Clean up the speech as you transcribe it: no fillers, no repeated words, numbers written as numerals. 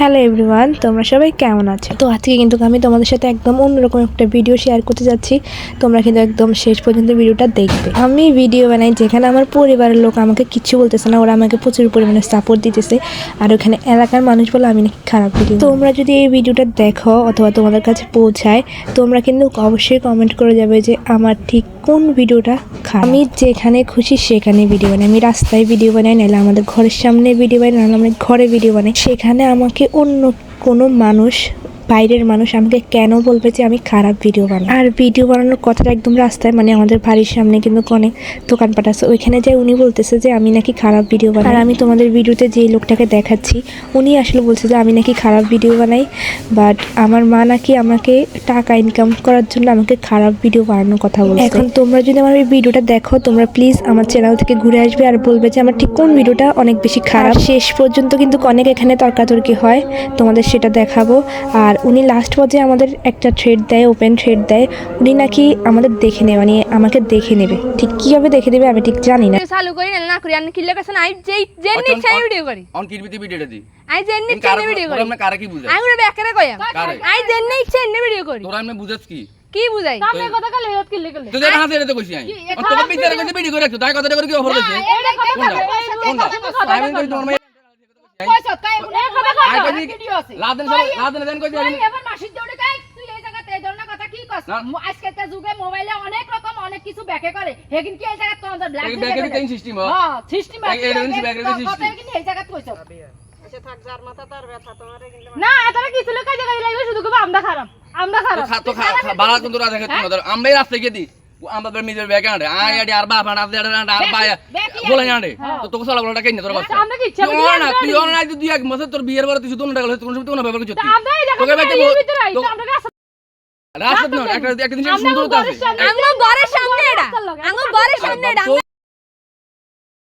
Hello everyone, তোমরা সবাই কেমন আছো? তো আজকে কিন্তু আমি তোমাদের সাথে একদম অন্যরকম একটা ভিডিও শেয়ার করতে যাচ্ছি। তোমরা কিন্তু একদম শেষ পর্যন্ত ভিডিওটা দেখবে। আমি ভিডিও বানাই যেখানে আমার পরিবারের লোক আমাকে কিছু বলতেছে না, ওরা আমাকে প্রচুর পরিমাণে সাপোর্ট দিতেছে। আর ওখানে এলাকার মানুষ বলে আমি নাকি খারাপ ভিডিও। তোমরা যদি এই ভিডিওটা দেখো অথবা তোমাদের কাছে পৌঁছায়, তোমরা কিন্তু অবশ্যই কমেন্ট করে যাবে যে আমার ঠিক কোন ভিডিওটা খারাপ। আমি যেখানে খুশি সেখানে ভিডিও বানাই। আমি রাস্তায় ভিডিও বানাই, নাহলে আমাদের ঘরের সামনে ভিডিও বানাই, নাহলে আমি ঘরে ভিডিও বানাই। সেখানে আমাকে অন্য কোনো মানুষ, বাইরের মানুষ আমাকে কেন বলবে যে আমি খারাপ ভিডিও বানাই? আর ভিডিও বানানোর কথাটা একদম রাস্তায়, মানে আমাদের বাড়ির সামনে কিন্তু অনেক দোকানপাট আছে, ওইখানে যাই উনি বলতেছে যে আমি নাকি খারাপ ভিডিও বানাই। আর আমি তোমাদের ভিডিওতে যেই লোকটাকে দেখাচ্ছি উনি আসলে বলছে যে আমি নাকি খারাপ ভিডিও বানাই। বাট আমার মা নাকি আমাকে টাকা ইনকাম করার জন্য আমাকে খারাপ ভিডিও বানানোর কথা বলছে। এখন তোমরা যদি আমার এই ভিডিওটা দেখো, তোমরা প্লিজ আমার চ্যানেল থেকে ঘুরে আসবে আর বলবে যে আমার ঠিক কোন ভিডিওটা অনেক বেশি খারাপ। শেষ পর্যন্ত কিন্তু অনেক এখানে তর্কাতর্কি হয়, তোমাদের সেটা দেখাবো। আর উনি লাস্ট পর্যায়ে আমাদের একটা থ্রেড দেয়, ওপেন থ্রেড দেয়। উনি নাকি আমাদের দেখে নেবে, মানে আমাকে দেখে নেবে। ঠিক কিভাবে দেখে নেবে আমি ঠিক জানি না। চালু করি না করি আমি কি লেখা না, আমি যেই জেন নিচে ভিডিও করি অন কিরবিতে ভিডিওটা দি আমি জেন নিচে ভিডিও করি। আমরা কারে কি বুঝাই? আমি ওরে ব্যাকরে কইয়া কারে? আমি জেন নিচে ভিডিও করি। তোরা আমি বুঝাস কি? কি বুঝাই? আপনি কথা কালে হেত কি লেখলে তুই দেখা আছে এটা কইছি আমি। তোর বিচারে কইতে ভিডিও করে রাখছো, তাই কথাটা করে কি অফার দিছে? এটা কথা কোনটা? আমি কই তোমার মাই কইছত কাই এই কথা আই কথা কই ভিডিও আছে লাদেন দেন কইছি আমি। তুই এবার মাসির দৌড়ে কাই তুই এই জায়গাতে এই ধরনের কথা কি কস? আজকের যুগে মোবাইলে অনেক রকম অনেক কিছু ব্যাকে করে হেকিন কি এই জায়গা তোমাদের ব্ল্যাক এই ব্যাকের তিন সিস্টেম হ্যাঁ সিস্টেম আছে এটা হচ্ছে ব্যাকের সিস্টেম। কথা কিন্তু এই জায়গা কইছত আচ্ছা থাক যার মাথা তার ব্যথা তোমারে কিন্তু না এতটা কিছু লোক জায়গা লাগবে শুধু কবে আমরা খারাপ তো বালা কোন তোরা দেখে তোমাদের আমরাই রাস্তায় গিয়ে দি আমাদের নিজের ব্যাকে আনে আই আডি আর বাপ আর আর বায়া বলে আনে তো তোকে সালা বলটা কেন তোর বাচ্চা আমরা কি ইচ্ছা তুই না তুই অন নাই তুই এক মাসে তোর বিয়ের পরে তুই শুধু টাকা তুই কোনো ব্যাপার কিছু আমরা এই জায়গা আমরা রাস্তা না একটা জিনিস সুন্দরতা আছে আঙ্গো ঘরের সামনে এটা আঙ্গো ঘরের সামনে এটা আঙ্গো